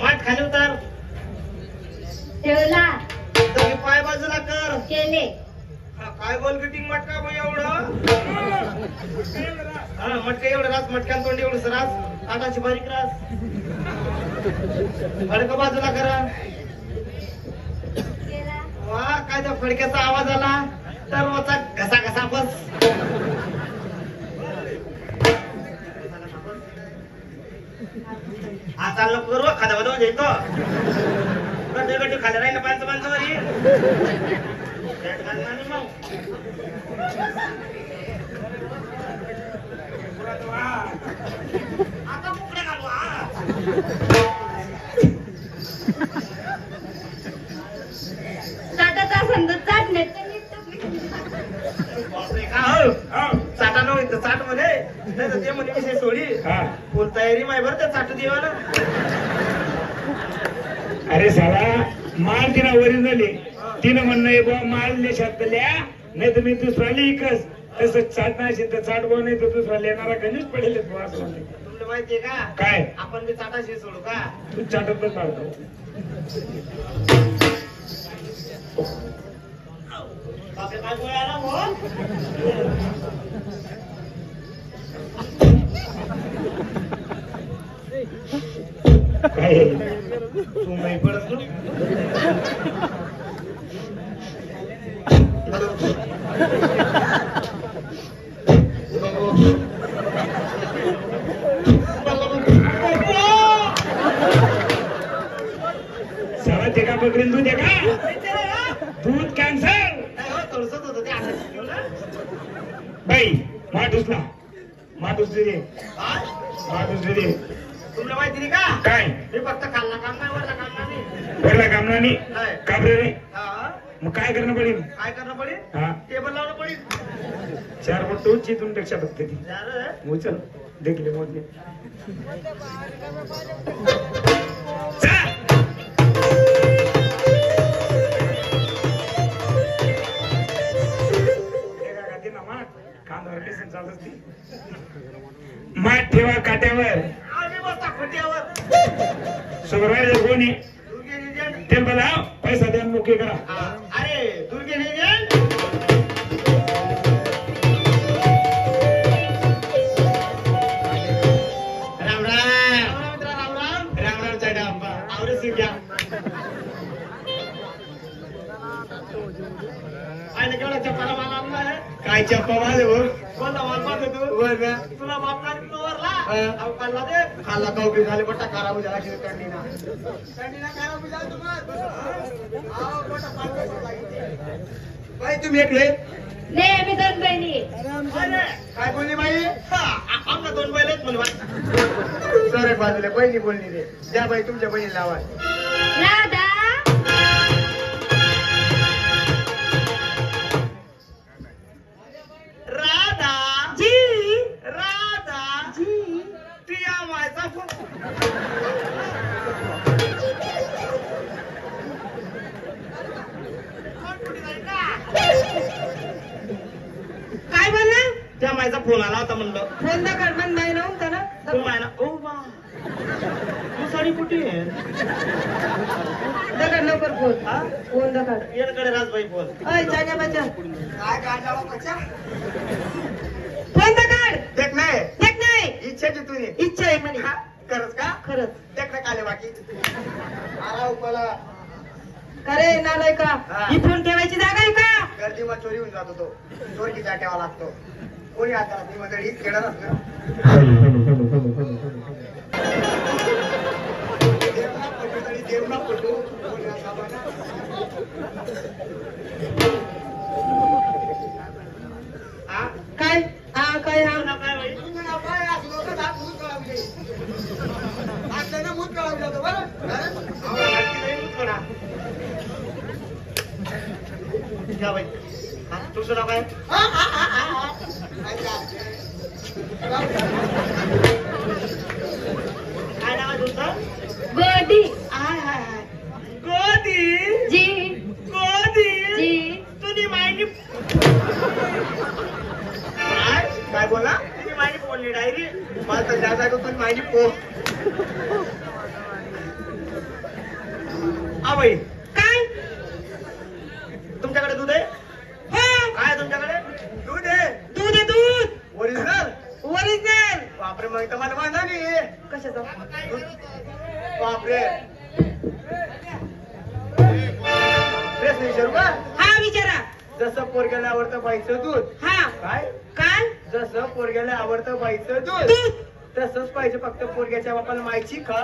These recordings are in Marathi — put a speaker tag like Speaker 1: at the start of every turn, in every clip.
Speaker 1: माठ खाली उतर.
Speaker 2: ठेवला.
Speaker 1: तुम्ही पाय बाजूला कर.
Speaker 2: केले.
Speaker 1: काय गोलगटिंग मटका मग एवढं. हा मटका एवढं रास, मटक्यान तोंड एवढं रास, ताटाची बारीक रास. फडक बाजूला करा. वा काय त्या फडक्याचा आवाज आला तर रोचा घसा घसा बस. हा चाललं करू खादा बनवून येतो. गड्डे खाली राहिलं पाच माणसावरी मग आता कुकडे घालू.
Speaker 2: ताटाचा संद चाटणे
Speaker 1: चाटा नव्हतं चाट मध्ये नाही तर ते म्हणजे विषय सोडी. फुल तयारी माय बरं त्या चाटू देवाला.
Speaker 3: अरे साला माल तिला ओरिजिनल तिनं म्हणणं बा माल देशातल्या नाही तर मी दुसरा लिहिकच तसं चाट नाही तर चाट बो नाही तर दुसरा लिहिणारा गणेश पडेल.
Speaker 1: तुला माहितीये का
Speaker 3: काय
Speaker 1: आपण मी चाटाशी सोडू का.
Speaker 3: तू चाटत काढतो.
Speaker 1: बापरे काय गोळ्या आला हो.
Speaker 3: काय
Speaker 1: तू नाही पडत ना.
Speaker 3: साला ते का बकरीन दूध आहे का. दूध कॅन्सर
Speaker 1: थोडसच होतं ते असं
Speaker 3: बाई माटूसला माटूस दे माटूस दे.
Speaker 1: तुला माहिती नाही का
Speaker 3: काय
Speaker 1: मी फक्त खाल्ला काम नाही वरला काम नाही.
Speaker 3: वरला कामना नाही
Speaker 1: नाही.
Speaker 3: काबरे रे
Speaker 1: हा
Speaker 3: मग काय करणं पडेल.
Speaker 1: काय करणं पडेल.
Speaker 3: हा
Speaker 1: टेबल लावणं पडेल.
Speaker 3: 4 फूट उंची पेक्षा बघते ती
Speaker 1: यार
Speaker 3: उचल देखले मोजले. माठ ठेवा काट्यावर.
Speaker 1: आम्ही बसता खोट्यावर.
Speaker 3: सुपरवायझर कोण आहे.
Speaker 1: दुर्गे एजंट.
Speaker 3: ते बोलाव पैसा द्या मोके करा.
Speaker 1: अरे दुर्गे एजंट. राम राम राम राम राम राम चाटा अप्पा आवरे सिंग्या. आयने केवढा चप्पाला माल आणला आहे.
Speaker 3: काय चप्पा माझे भाऊ.
Speaker 1: कोणता माल पाहतो तू.
Speaker 3: वर ना
Speaker 1: तुला माप नाही वरला. अहो खाल्ला दे.
Speaker 3: खाल्ला कौकी झाले बट्टा खराब हो झाला
Speaker 1: कंडीना खराब झाला तुम्हाला. आहो मोठा पालक लागते.
Speaker 3: बाई तुम्ही एकले
Speaker 2: नेहमी दोन बहिणी.
Speaker 1: अरे काय बोलली बाई. आमला 2 बैल आहेत म्हणून.
Speaker 3: सर बाजूला बहिणी बोलली रे. द्या बाई तुमच्या बहिणी लावा.
Speaker 2: राधा.
Speaker 1: राधा
Speaker 2: जी.
Speaker 1: राधा
Speaker 2: जी.
Speaker 1: तुया माझा फोन.
Speaker 2: काय बोलला.
Speaker 1: त्या माझा फोन आला होता म्हणलं.
Speaker 2: फोन दा कडमन नाही नव्हता ना.
Speaker 1: तू मायना ओ बा तू साडी कुठे आहे.
Speaker 2: दगड लवकर फोन.
Speaker 1: हा
Speaker 2: फोन दगड.
Speaker 1: येणकडे राजबाई फोन.
Speaker 2: अय जागा बच्चा.
Speaker 1: काय काढला बच्चा.
Speaker 2: फोन दगड.
Speaker 1: देख नाही
Speaker 2: देख नाही.
Speaker 1: इच्छाची तुझी
Speaker 2: इच्छा आहे म्हणे.
Speaker 1: खरंच का.
Speaker 2: खरंच.
Speaker 1: देख ना काले बाकी आला उपला.
Speaker 2: अरे नालाय का.
Speaker 1: हा.
Speaker 2: ही फोन ठेवायची जागा आहे का.
Speaker 1: गर्दी मग चोरी होऊन जातो तो. चोरीचा ठेवा लागतो. कोणी आता ती मंडळी खेळणार ना. देवना पटू
Speaker 2: काय. हा काय. हा
Speaker 1: काय असं लोक दात मूत कळावले. मूत कळावले होतं बरं. या बाई तुझं नाव काय. काय नाव आहे तुमचं.
Speaker 2: गोदी.
Speaker 1: हाय हाय हाय गोदी.
Speaker 2: जी.
Speaker 1: गोदी.
Speaker 2: जी.
Speaker 1: तुझी माहिती काय बोला. तुझी माहिती बोलली डायरी मला तर जायचं तुझी माहिती पो. बापरे प्रश्न विचारू का?
Speaker 2: हा विचारा.
Speaker 1: जसं पोरग्याला आवडतं बाईचं दूध.
Speaker 2: हा
Speaker 1: काय?
Speaker 2: काय?
Speaker 1: जसं पोरग्याला आवडतं बाईचं दूध
Speaker 2: दूध.
Speaker 1: तसंच पाहिजे फक्त पोरग्याच्या बापाला मायची का?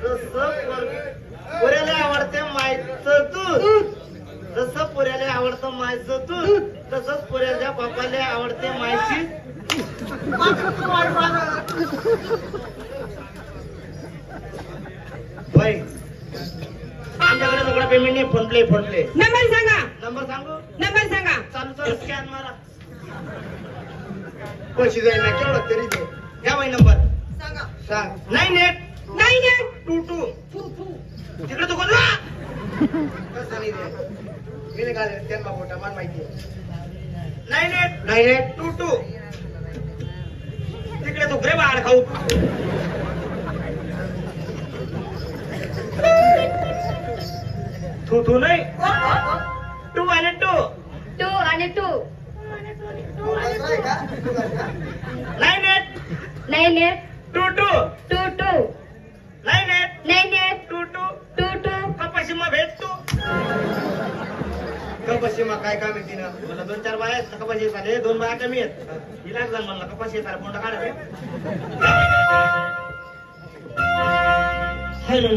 Speaker 1: जसं पोऱ्याला आवडते मायचं दूध जसं पोऱ्याला आवडतं मायचं दूध तसंच पोऱ्याच्या बापाला आवडते मायची. बाई आमच्याकडे सगळं पेमेंट नाही. फोन प्ले
Speaker 2: नंबर सांगा.
Speaker 1: नंबर सांगू.
Speaker 2: नंबर सांगा.
Speaker 1: चालू स्कॅन मारा. पैसे जाईल ना केवढं तरी दे. घ्या बाई नंबर सांग. 9822 तिकडे तो कोण कसं नाही दे मी नाही घाले त्यांना मोठा मान माहिती 9822 तिकडे तो ग्रे बाळ खाऊ. थू नाही 2 आणि 2
Speaker 2: 2 आणि 2
Speaker 1: 9822
Speaker 2: 22
Speaker 1: कपाशी मग भेटतो. कपाशी मग काय काम येते ना मला 2-4 बाया आहेत कपाशी झाले 2 बाया कमी आहेत. इलाज झाला म्हणला कपाशी येतात कोणता काढावे. हॅलो